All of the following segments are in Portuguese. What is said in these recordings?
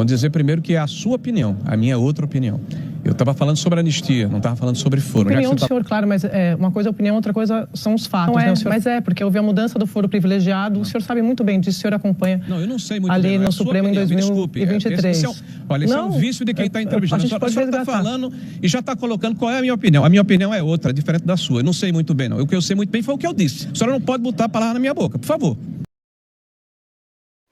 Vou dizer primeiro que é a sua opinião, a minha é outra opinião. Eu estava falando sobre anistia, não estava falando sobre foro. A opinião do senhor, claro, mas uma coisa é a opinião, outra coisa são os fatos. Não é, senhor... Mas porque houve a mudança do foro privilegiado, não. O senhor sabe muito bem disso, o senhor acompanha. Não, eu não sei muito ali bem. No Supremo em 2023. Olha, esse é um vício de quem está entrevistando. A senhora está falando e já está colocando qual é a minha opinião. A minha opinião é outra, diferente da sua. Eu não sei muito bem, não. O que eu sei muito bem foi o que eu disse. A senhora não pode botar a palavra na minha boca, por favor.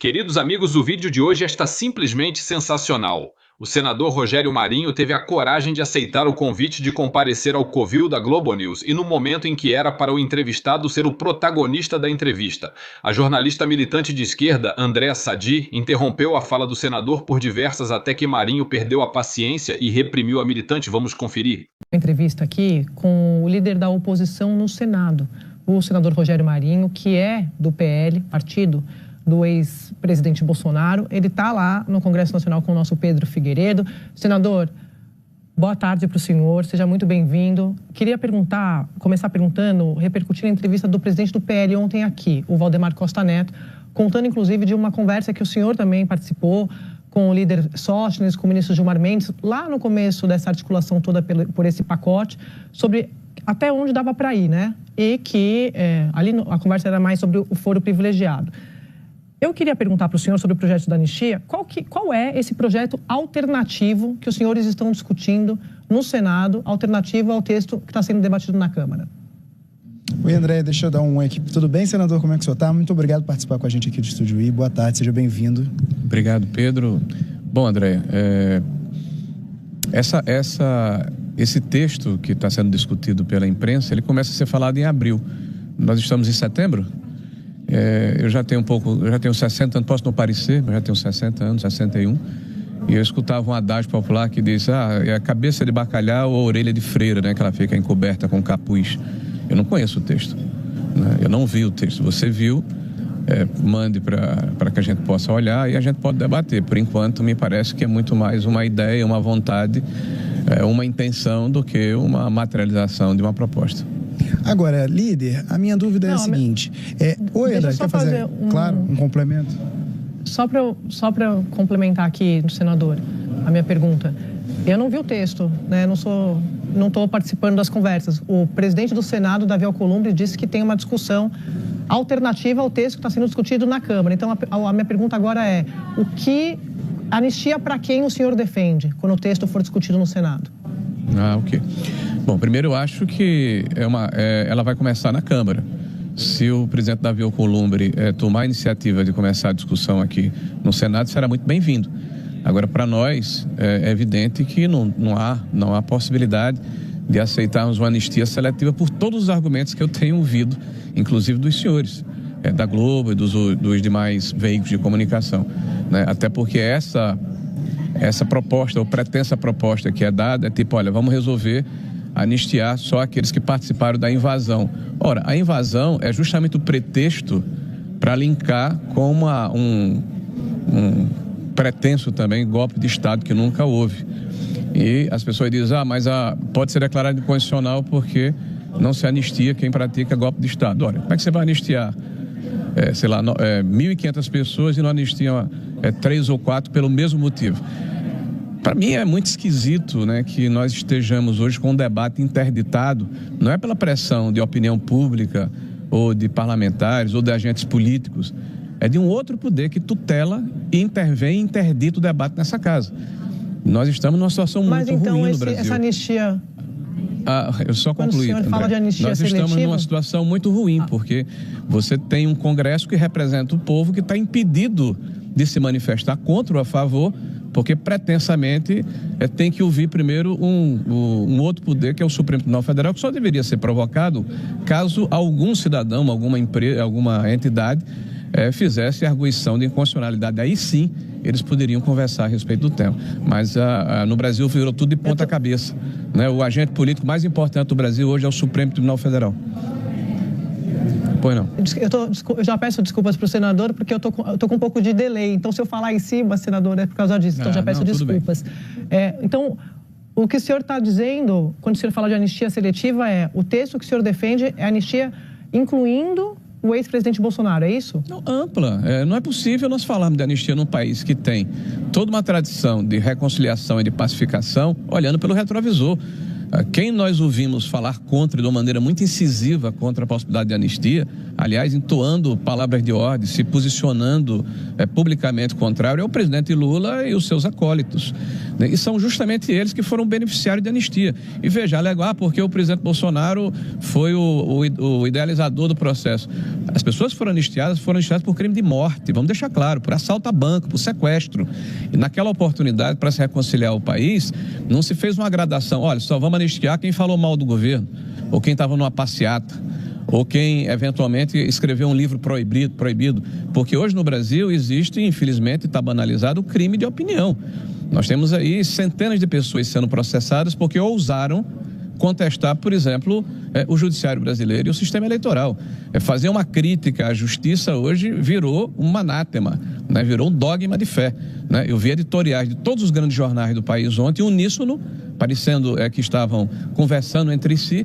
Queridos amigos, o vídeo de hoje está simplesmente sensacional. O senador Rogério Marinho teve a coragem de aceitar o convite de comparecer ao Covil da Globo News e no momento em que era para o entrevistado ser o protagonista da entrevista. A jornalista militante de esquerda, Andréa Sadi, interrompeu a fala do senador por diversas até que Marinho perdeu a paciência e reprimiu a militante. Vamos conferir. Entrevista aqui com o líder da oposição no Senado, o senador Rogério Marinho, que é do PL, partido do ex-presidente Bolsonaro. Ele está lá no Congresso Nacional com o nosso Pedro Figueiredo. Senador, boa tarde para o senhor, seja muito bem-vindo. Queria começar perguntando, repercutir a entrevista do presidente do PL ontem aqui, o Valdemar Costa Neto, contando inclusive de uma conversa que o senhor também participou com o líder Sóstenes, com o ministro Gilmar Mendes, lá no começo dessa articulação toda por esse pacote, sobre até onde dava para ir, né? E que ali a conversa era mais sobre o foro privilegiado. Eu queria perguntar para o senhor sobre o projeto da anistia. Qual é esse projeto alternativo que os senhores estão discutindo no Senado, alternativo ao texto que está sendo debatido na Câmara? Oi, André, deixa eu dar um aqui. Tudo bem, senador? Como é que o senhor está? Muito obrigado por participar com a gente aqui do Estúdio I. Boa tarde, seja bem-vindo. Obrigado, Pedro. Bom, André, esse texto que está sendo discutido pela imprensa, ele começa a ser falado em abril. Nós estamos em setembro. Eu já tenho 60 anos, posso não parecer, mas já tenho 60 anos, 61. E eu escutava um adágio popular que diz, é a cabeça de bacalhau ou a orelha de freira, né? Que ela fica encoberta com capuz. Eu não conheço o texto, né? Eu não vi o texto. Você viu, mande para que a gente possa olhar e a gente pode debater. Por enquanto, me parece que é muito mais uma ideia, uma vontade, uma intenção do que uma materialização de uma proposta. Agora, líder, a minha dúvida é a seguinte. Oi, André, quer fazer um complemento? Só para eu complementar aqui, senador, a minha pergunta. Eu não vi o texto, né? Não estou participando das conversas. O presidente do Senado, Davi Alcolumbre, disse que tem uma discussão alternativa ao texto que está sendo discutido na Câmara. Então, a minha pergunta agora é: anistia para quem o senhor defende quando o texto for discutido no Senado? Ok. Bom, primeiro eu acho que ela vai começar na Câmara. Se o presidente Davi Alcolumbre tomar a iniciativa de começar a discussão aqui no Senado, será muito bem-vindo. Agora, para nós, é evidente que não há possibilidade de aceitarmos uma anistia seletiva por todos os argumentos que eu tenho ouvido, inclusive dos senhores, da Globo e dos demais veículos de comunicação, né? Até porque essa proposta, ou pretensa proposta que é dada, é tipo, olha, vamos resolver anistiar só aqueles que participaram da invasão. Ora, a invasão é justamente o pretexto para linkar com um pretenso também golpe de Estado que nunca houve. E as pessoas dizem, mas pode ser declarado inconstitucional porque não se anistia quem pratica golpe de Estado. Olha, como é que você vai anistiar, 1.500 pessoas e não anistia 3 ou 4 pelo mesmo motivo? Para mim é muito esquisito, né, que nós estejamos hoje com um debate interditado, não é pela pressão de opinião pública ou de parlamentares ou de agentes políticos, é de um outro poder que tutela e intervém e interdita o debate nessa casa. Nós estamos numa situação muito ruim no Brasil. Essa anistia... eu só concluí, André. Fala de anistia nós seletiva? Estamos numa situação muito ruim, porque você tem um Congresso que representa o povo que está impedido de se manifestar contra ou a favor, porque pretensamente tem que ouvir primeiro um outro poder, que é o Supremo Tribunal Federal, que só deveria ser provocado caso algum cidadão, alguma empresa, alguma entidade fizesse arguição de inconstitucionalidade. Aí sim, eles poderiam conversar a respeito do tema. Mas no Brasil virou tudo de ponta cabeça, né? O agente político mais importante do Brasil hoje é o Supremo Tribunal Federal. Pois não. Eu já peço desculpas para o senador, porque eu tô com um pouco de delay. Então, se eu falar em cima, senador, é por causa disso. Então, já peço desculpas. Então, o que o senhor está dizendo, quando o senhor fala de anistia seletiva, o texto que o senhor defende é anistia incluindo o ex-presidente Bolsonaro, é isso? Não, ampla. Não é possível nós falarmos de anistia num país que tem toda uma tradição de reconciliação e de pacificação, olhando pelo retrovisor. Quem nós ouvimos falar contra, de uma maneira muito incisiva, contra a possibilidade de anistia, aliás, entoando palavras de ordem, se posicionando publicamente contrário, é o presidente Lula e os seus acólitos. E são justamente eles que foram beneficiários de anistia. E veja, alegar porque o presidente Bolsonaro foi o idealizador do processo. As pessoas que foram anistiadas por crime de morte, vamos deixar claro, por assalto a banco, por sequestro. E naquela oportunidade, para se reconciliar o país, não se fez uma gradação. Olha, só vamos anistiar quem falou mal do governo, ou quem estava numa passeata, ou quem eventualmente escreveu um livro proibido. Porque hoje no Brasil existe, infelizmente, está banalizado, o crime de opinião. Nós temos aí centenas de pessoas sendo processadas porque ousaram contestar, por exemplo, o judiciário brasileiro e o sistema eleitoral. Fazer uma crítica à justiça hoje virou um anátema, né? Virou um dogma de fé, né? Eu vi editoriais de todos os grandes jornais do país ontem, uníssono, parecendo que estavam conversando entre si,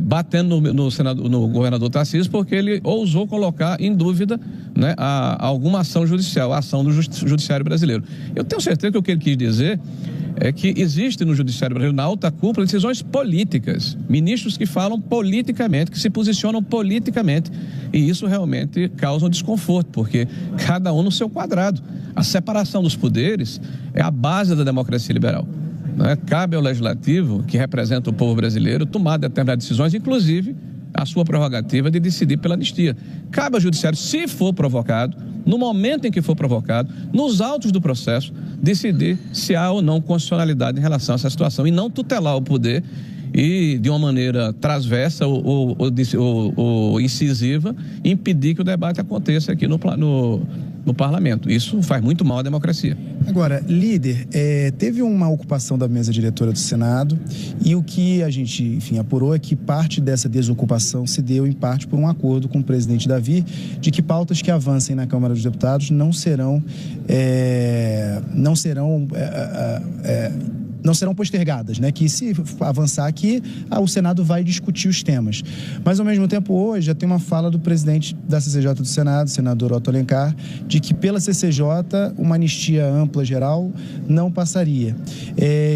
batendo no governador Tarcísio, porque ele ousou colocar em dúvida, né, alguma ação judicial, a ação do judiciário brasileiro. Eu tenho certeza que o que ele quis dizer é que existe no judiciário brasileiro, na alta cúpula, decisões políticas, ministros que falam politicamente, que se posicionam politicamente, e isso realmente causa um desconforto, porque cada um no seu quadrado. A separação dos poderes é a base da democracia liberal. Cabe ao legislativo, que representa o povo brasileiro, tomar determinadas decisões, inclusive a sua prerrogativa de decidir pela anistia. Cabe ao judiciário, se for provocado, no momento em que for provocado, nos autos do processo, decidir se há ou não constitucionalidade em relação a essa situação e não tutelar o poder e, de uma maneira transversa ou incisiva, impedir que o debate aconteça aqui no parlamento. Isso faz muito mal à democracia. Agora, líder, teve uma ocupação da mesa diretora do Senado e o que a gente, enfim, apurou é que parte dessa desocupação se deu, em parte, por um acordo com o presidente Davi de que pautas que avancem na Câmara dos Deputados não serão postergadas, né? Que se avançar aqui, o Senado vai discutir os temas. Mas, ao mesmo tempo, hoje já tem uma fala do presidente da CCJ do Senado, senador Otto Alencar, de que pela CCJ uma anistia ampla geral não passaria.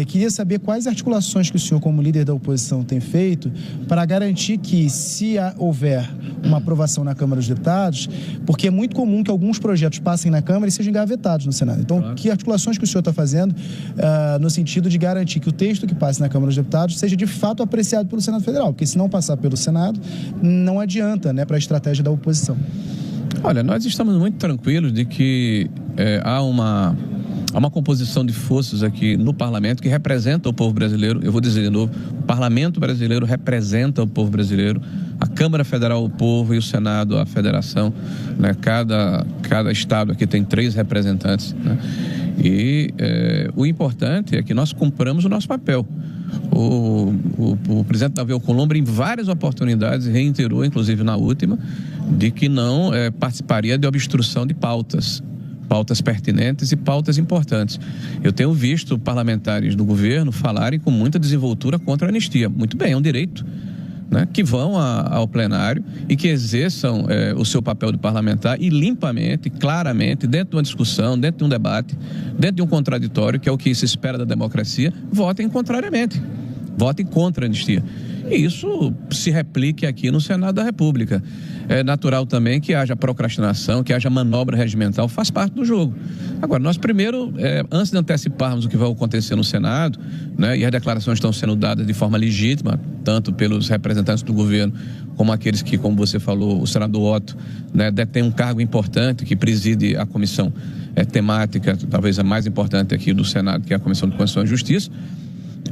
Queria saber quais articulações que o senhor, como líder da oposição, tem feito para garantir que, se houver uma aprovação na Câmara dos Deputados, porque é muito comum que alguns projetos passem na Câmara e sejam engavetados no Senado. Então, claro, que articulações que o senhor está fazendo no sentido de garantir que o texto que passe na Câmara dos Deputados seja de fato apreciado pelo Senado Federal, porque se não passar pelo Senado, não adianta, né, para a estratégia da oposição. Olha, nós estamos muito tranquilos de que há uma composição de forças aqui no parlamento que representa o povo brasileiro. Eu vou dizer de novo, o parlamento brasileiro representa o povo brasileiro, a Câmara Federal o povo e o Senado a federação, né? Cada estado aqui tem 3 representantes, né? E o importante é que nós cumpramos o nosso papel. O presidente Davi Alcolumbre, em várias oportunidades, reiterou, inclusive na última, de que não participaria de obstrução de pautas pertinentes e pautas importantes. Eu tenho visto parlamentares do governo falarem com muita desenvoltura contra a anistia. Muito bem, é um direito, né, que vão ao plenário e que exerçam o seu papel de parlamentar e limpamente, claramente, dentro de uma discussão, dentro de um debate, dentro de um contraditório, que é o que se espera da democracia, votem contrariamente, votem contra a anistia. E isso se replique aqui no Senado da República. É natural também que haja procrastinação, que haja manobra regimental, faz parte do jogo. Agora, nós primeiro, antes de anteciparmos o que vai acontecer no Senado, né, e as declarações estão sendo dadas de forma legítima, tanto pelos representantes do governo, como aqueles que, como você falou, o senador Otto, né, detém um cargo importante que preside a comissão temática, talvez a mais importante aqui do Senado, que é a Comissão de Constituição e Justiça.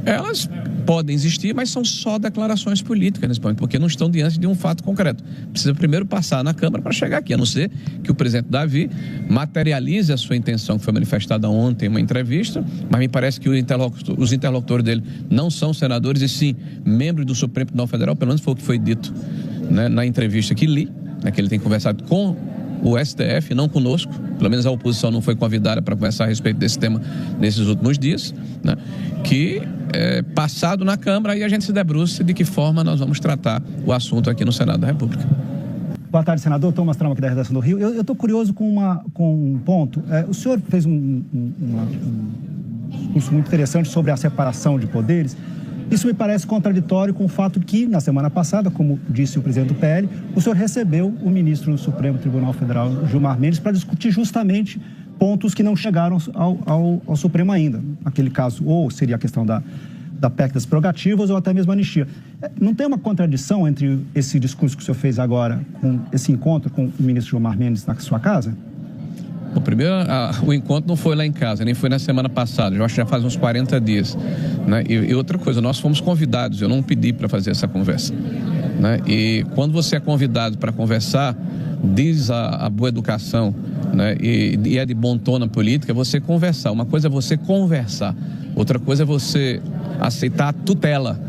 Elas podem existir, mas são só declarações políticas nesse momento, porque não estão diante de um fato concreto. Precisa primeiro passar na Câmara para chegar aqui, a não ser que o presidente Davi materialize a sua intenção, que foi manifestada ontem em uma entrevista, mas me parece que os interlocutores dele não são senadores, e sim membros do Supremo Tribunal Federal, pelo menos foi o que foi dito, né, na entrevista que li, né, que ele tem conversado com o STF, não conosco, pelo menos a oposição não foi convidada para conversar a respeito desse tema nesses últimos dias, né, que passado na Câmara, aí a gente se debruça de que forma nós vamos tratar o assunto aqui no Senado da República. Boa tarde, senador. Thomas Trauma aqui da redação do Rio. Eu estou curioso com um ponto. O senhor fez um discurso muito interessante sobre a separação de poderes. Isso me parece contraditório com o fato que, na semana passada, como disse o presidente do PL, o senhor recebeu o ministro do Supremo Tribunal Federal, Gilmar Mendes, para discutir justamente pontos que não chegaram ao Supremo ainda. Naquele caso, ou seria a questão da PEC das prerrogativas ou até mesmo a anistia. Não tem uma contradição entre esse discurso que o senhor fez agora, com esse encontro com o ministro Gilmar Mendes na sua casa? Bom, primeiro, o encontro não foi lá em casa, nem foi na semana passada, eu acho que já faz uns 40 dias. Né? E outra coisa, nós fomos convidados, eu não pedi para fazer essa conversa. Né? E quando você é convidado para conversar, diz a boa educação, né? E é de bom tom na política, você conversar. Uma coisa é você conversar, outra coisa é você aceitar a tutela,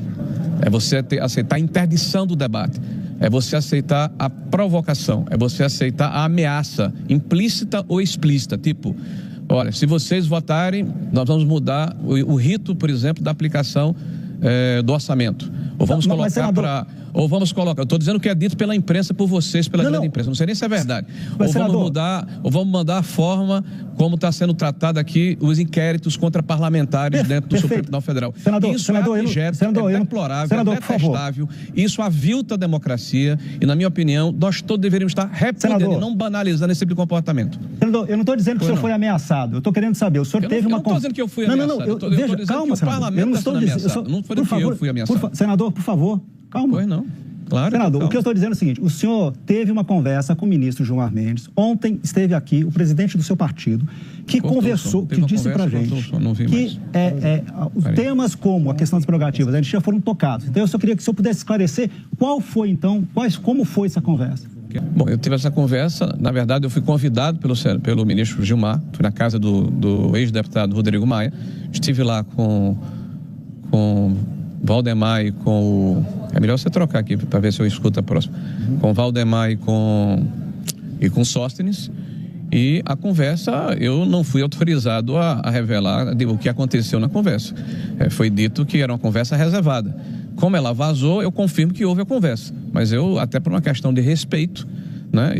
é você aceitar a interdição do debate, é você aceitar a provocação, é você aceitar a ameaça, implícita ou explícita, tipo, olha, se vocês votarem, nós vamos mudar o rito, por exemplo, da aplicação do orçamento. Ou vamos colocar para... Ou vamos colocar... Eu estou dizendo o que é dito pela imprensa, por vocês, pela grande imprensa. Não sei nem se é verdade. Ou vamos mudar a forma como está sendo tratado aqui os inquéritos contra parlamentares dentro do Supremo Tribunal Federal. Isso é abjeto, é deplorável, é detestável. Isso avilta a democracia e, na minha opinião, nós todos deveríamos estar repudiando e não banalizando esse tipo de comportamento. Senador, eu não estou dizendo que o senhor foi ameaçado. Eu estou querendo saber. O senhor teve uma... Eu não estou dizendo que eu fui ameaçado. Eu estou dizendo que o parlamento está sendo ameaçado. Não foi do que eu fui ameaçado. Senador, por favor. Calma. Pois não. Claro. Senador, calma. O que eu estou dizendo é o seguinte, o senhor teve uma conversa com o ministro Gilmar Mendes, ontem esteve aqui o presidente do seu partido, que conversou, que disse pra gente que os temas como a questão das prerrogativas, a gente já foram tocados. Então eu só queria que o senhor pudesse esclarecer como foi essa conversa. Bom, eu tive essa conversa, na verdade eu fui convidado pelo ministro Gilmar, fui na casa do ex-deputado Rodrigo Maia, estive lá com Valdemar e com o... É melhor você trocar aqui para ver se eu escuto a próxima. Com Valdemar e com Sóstenes. E a conversa, eu não fui autorizado a revelar o que aconteceu na conversa. Foi dito que era uma conversa reservada. Como ela vazou, eu confirmo que houve a conversa. Mas eu, até por uma questão de respeito, né,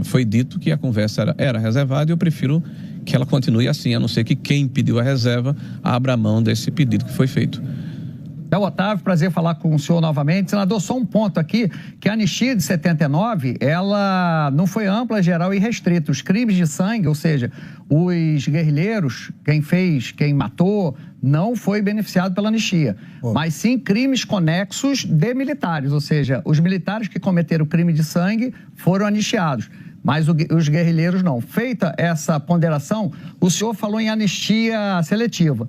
foi dito que a conversa era reservada e eu prefiro que ela continue assim, a não ser que quem pediu a reserva abra mão desse pedido que foi feito. Otávio, prazer falar com o senhor novamente. Senador, só um ponto aqui, que a anistia de 79, ela não foi ampla, geral e restrita. Os crimes de sangue, ou seja, os guerrilheiros, quem matou, não foi beneficiado pela anistia. Mas sim crimes conexos de militares, ou seja, os militares que cometeram crime de sangue foram anistiados. Mas os guerrilheiros não. Feita essa ponderação, o senhor falou em anistia seletiva.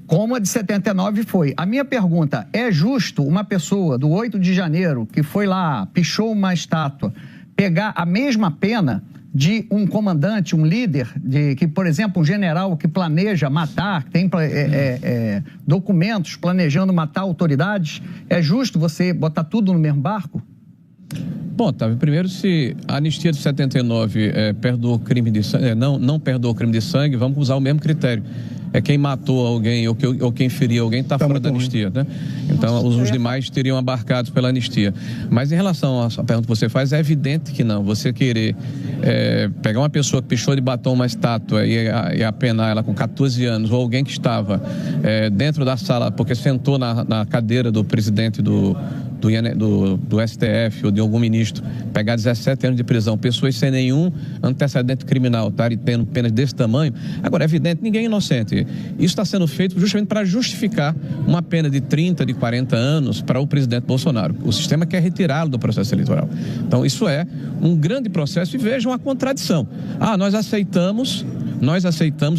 Como a de 79 foi. A minha pergunta, é justo uma pessoa do 8 de janeiro que foi lá, pichou uma estátua, pegar a mesma pena de um comandante, um líder, que, por exemplo, um general que planeja matar, tem documentos planejando matar autoridades? É justo você botar tudo no mesmo barco? Bom, Otávio, primeiro, se a anistia de 79 perdoou crime de sangue, não perdoou crime de sangue, vamos usar o mesmo critério. Quem matou alguém ou quem feriu alguém está fora da anistia, né? Então, os demais teriam abarcados pela anistia. Mas em relação à pergunta que você faz, é evidente que não. Você querer pegar uma pessoa que pichou de batom uma estátua e apenar ela com 14 anos, ou alguém que estava dentro da sala, porque sentou na cadeira do presidente do STF ou de algum ministro, pegar 17 anos de prisão, pessoas sem nenhum antecedente criminal, estarem tendo penas desse tamanho. Agora, é evidente, ninguém é inocente. Isso está sendo feito justamente para justificar uma pena de 30, de 40 anos para o presidente Bolsonaro. O sistema quer retirá-lo do processo eleitoral. Então, isso é um grande processo e vejam a contradição. Nós aceitamos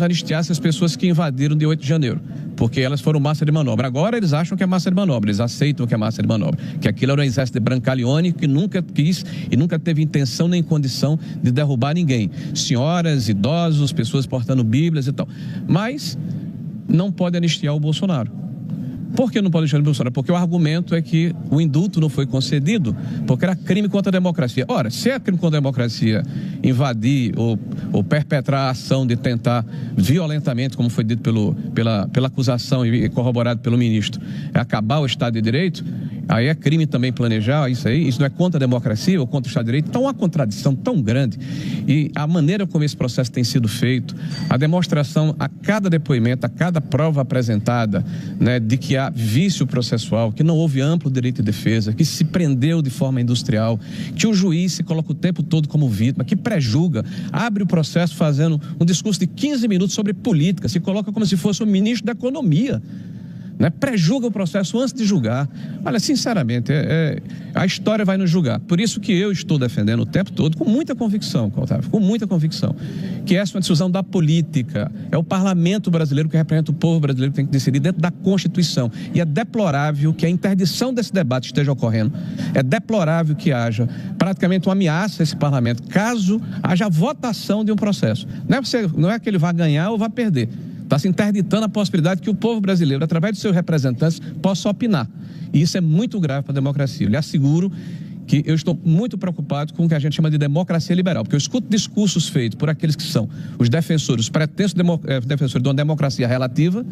anistiar essas pessoas que invadiram de 8 de janeiro, porque elas foram massa de manobra. Agora eles acham que é massa de manobra, eles aceitam que é massa de manobra, que aquilo era um exército de Brancaleone que nunca quis e nunca teve intenção nem condição de derrubar ninguém. Senhoras, idosos, pessoas portando bíblias e tal. Mas não pode anistiar o Bolsonaro. Por que não pode Alexandre Bolsonaro? Porque o argumento é que o indulto não foi concedido porque era crime contra a democracia. Ora, se é crime contra a democracia invadir ou perpetrar a ação de tentar violentamente, como foi dito pela acusação e corroborado pelo ministro, acabar o Estado de Direito, aí é crime também planejar isso aí, isso não é contra a democracia ou contra o Estado de Direito. Então, uma contradição tão grande. E a maneira como esse processo tem sido feito, a demonstração a cada depoimento, a cada prova apresentada, né, de que há vício processual, que não houve amplo direito de defesa, que se prendeu de forma industrial, que o juiz se coloca o tempo todo como vítima, que pré-julga, abre o processo fazendo um discurso de 15 minutos sobre política, se coloca como se fosse o ministro da Economia. Né? Pré-julga o processo antes de julgar. Olha, sinceramente, a história vai nos julgar. Por isso que eu estou defendendo o tempo todo, com muita convicção, Otávio, com muita convicção, que essa é uma decisão da política. É o parlamento brasileiro que representa o povo brasileiro que tem que decidir dentro da Constituição. E é deplorável que a interdição desse debate esteja ocorrendo. É deplorável que haja praticamente uma ameaça a esse parlamento, caso haja votação de um processo. Não é que ele vá ganhar ou vá perder. Está se interditando a possibilidade que o povo brasileiro, através de seus representantes, possa opinar. E isso é muito grave para a democracia. Eu lhe asseguro que eu estou muito preocupado com o que a gente chama de democracia liberal, porque eu escuto discursos feitos por aqueles que são os defensores, os pretensos defensores de uma democracia relativa,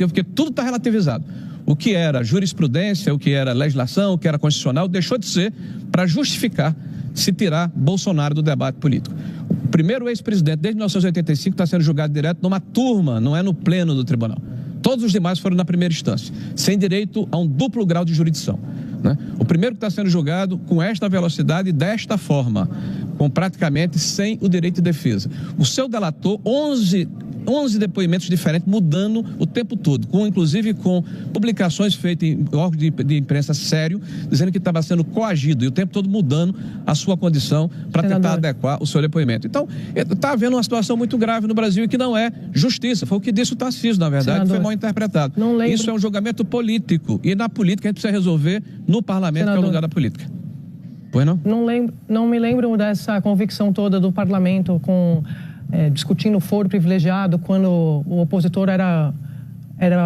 porque tudo está relativizado. O que era jurisprudência, o que era legislação, o que era constitucional, deixou de ser para justificar se tirar Bolsonaro do debate político. O primeiro ex-presidente, desde 1985, está sendo julgado direto numa turma, não é no pleno do tribunal. Todos os demais foram na primeira instância, sem direito a um duplo grau de jurisdição. Né? O primeiro que está sendo julgado com esta velocidade e desta forma, com praticamente sem o direito de defesa. O seu delator, 11 depoimentos diferentes, mudando o tempo todo, inclusive com publicações feitas em órgãos de imprensa sério, dizendo que estava sendo coagido e o tempo todo mudando a sua condição para tentar adequar o seu depoimento. Então, está havendo uma situação muito grave no Brasil e que não é justiça. Foi o que disse o Tarcísio, na verdade, que foi mal interpretado. Isso é um julgamento político e na política a gente precisa resolver no parlamento, que é o lugar da política. Pois não? Não me lembro dessa convicção toda do parlamento discutindo o foro privilegiado quando o opositor era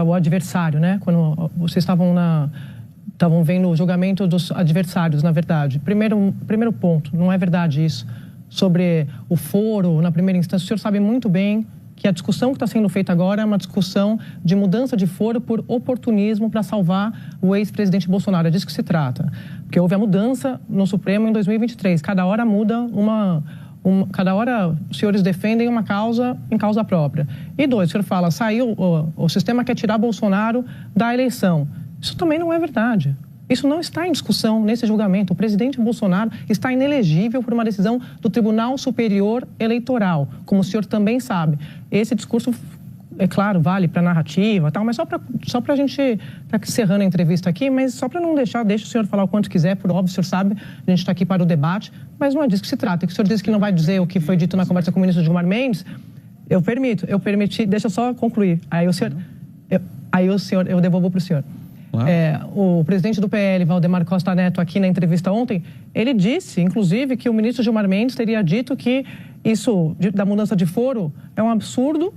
o adversário, né? Quando vocês estavam vendo o julgamento dos adversários, na verdade. Primeiro ponto, não é verdade isso. Sobre o foro, na primeira instância, o senhor sabe muito bem que a discussão que está sendo feita agora é uma discussão de mudança de foro por oportunismo para salvar o ex-presidente Bolsonaro. É disso que se trata. Porque houve a mudança no Supremo em 2023. Cada hora muda cada hora os senhores defendem uma causa em causa própria. E dois, o senhor fala, saiu, o sistema quer tirar Bolsonaro da eleição. Isso também não é verdade. Isso não está em discussão nesse julgamento. O presidente Bolsonaro está inelegível por uma decisão do Tribunal Superior Eleitoral, como o senhor também sabe. Esse discurso, é claro, vale para a narrativa e tal, mas só para a gente estar encerrando a entrevista aqui, mas só para não deixa o senhor falar o quanto quiser, por óbvio, o senhor sabe, a gente está aqui para o debate, mas não é disso que se trata. O senhor disse que não vai dizer o que foi dito na conversa com o ministro Gilmar Mendes, eu permiti, deixa eu só concluir. Aí o senhor, eu devolvo para o senhor. O presidente do PL, Valdemar Costa Neto, aqui na entrevista ontem, ele disse, inclusive, que o ministro Gilmar Mendes teria dito que isso da mudança de foro é um absurdo,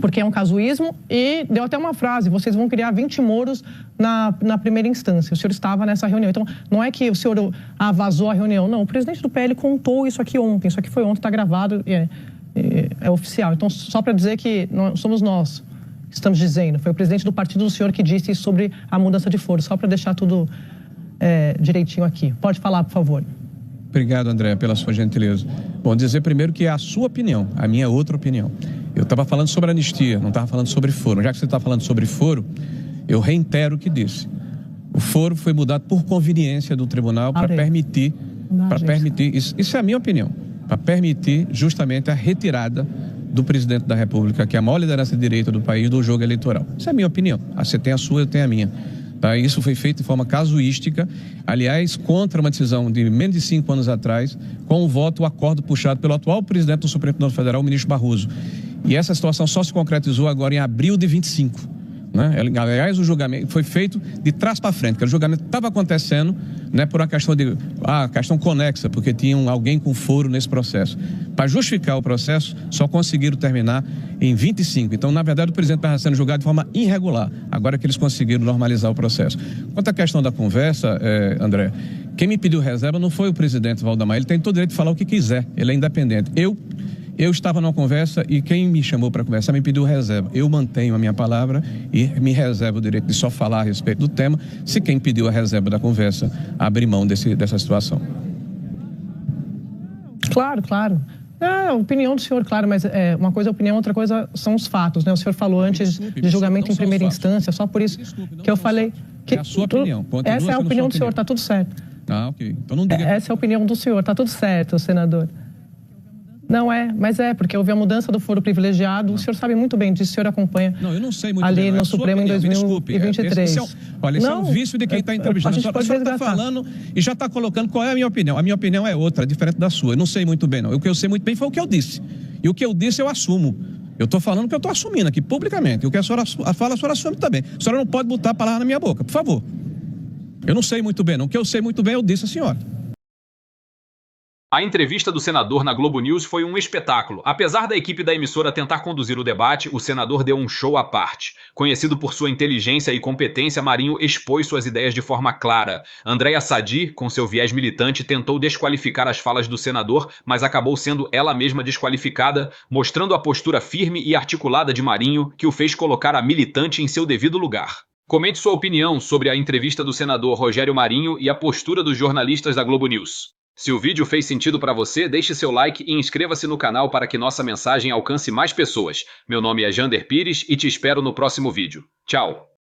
porque é um casuísmo, e deu até uma frase, vocês vão criar 20 moros na primeira instância. O senhor estava nessa reunião. Então, não é que o senhor vazou a reunião, não. O presidente do PL contou isso aqui ontem. Isso aqui foi ontem, está gravado, é oficial. Então, só para dizer que somos nós que estamos dizendo. Foi o presidente do partido do senhor que disse isso sobre a mudança de foro. Só para deixar tudo direitinho aqui. Pode falar, por favor. Obrigado, André, pela sua gentileza. Bom, dizer primeiro que é a sua opinião, a minha é outra opinião. Eu estava falando sobre anistia, não estava falando sobre foro. Já que você está falando sobre foro, eu reitero o que disse. O foro foi mudado por conveniência do tribunal para permitir, isso é a minha opinião, para permitir justamente a retirada do presidente da República, que é a maior liderança de direita do país, do jogo eleitoral. Isso é a minha opinião. Você tem a sua, eu tenho a minha. Tá? Isso foi feito de forma casuística, aliás, contra uma decisão de menos de 5 anos atrás, com o acordo puxado pelo atual presidente do Supremo Tribunal Federal, o ministro Barroso. E essa situação só se concretizou agora em abril de 25, Né? Aliás, o julgamento foi feito de trás para frente, porque o julgamento estava acontecendo, né, por uma questão questão conexa, porque tinha alguém com foro nesse processo. Para justificar o processo, só conseguiram terminar em 25. Então, na verdade, o presidente estava sendo julgado de forma irregular. Agora que eles conseguiram normalizar o processo. Quanto à questão da conversa, André, quem me pediu reserva não foi o presidente Valdemar. Ele tem todo o direito de falar o que quiser. Ele é independente. Eu estava numa conversa e quem me chamou para conversar me pediu reserva. Eu mantenho a minha palavra e me reservo o direito de só falar a respeito do tema, se quem pediu a reserva da conversa abrir mão dessa situação. Claro, claro. É a opinião do senhor, claro, mas uma coisa é a opinião, outra coisa são os fatos, né? O senhor falou antes de julgamento em primeira instância, só por isso que eu falei... É a sua opinião. Essa é a opinião do senhor, está tudo certo. Ah, ok. Então não diga... Essa é a opinião do senhor, está tudo certo, senador. Não mas porque houve a mudança do foro privilegiado. Não. O senhor sabe muito bem disso, o senhor acompanha. Não, eu não sei muito ali bem. no Supremo em 2023. Esse é um vício de quem está entrevistando. A senhora está falando e já está colocando qual é a minha opinião. A minha opinião é outra, diferente da sua. Eu não sei muito bem, não. O que eu sei muito bem foi o que eu disse. E o que eu disse eu assumo. Eu estou falando o que eu estou assumindo aqui publicamente. O que a senhora fala, a senhora assume também. A senhora não pode botar a palavra na minha boca, por favor. Eu não sei muito bem, não. O que eu sei muito bem eu disse a senhora. A entrevista do senador na Globo News foi um espetáculo. Apesar da equipe da emissora tentar conduzir o debate, o senador deu um show à parte. Conhecido por sua inteligência e competência, Marinho expôs suas ideias de forma clara. Andréa Sadi, com seu viés militante, tentou desqualificar as falas do senador, mas acabou sendo ela mesma desqualificada, mostrando a postura firme e articulada de Marinho, que o fez colocar a militante em seu devido lugar. Comente sua opinião sobre a entrevista do senador Rogério Marinho e a postura dos jornalistas da Globo News. Se o vídeo fez sentido para você, deixe seu like e inscreva-se no canal para que nossa mensagem alcance mais pessoas. Meu nome é Jander Pires e te espero no próximo vídeo. Tchau!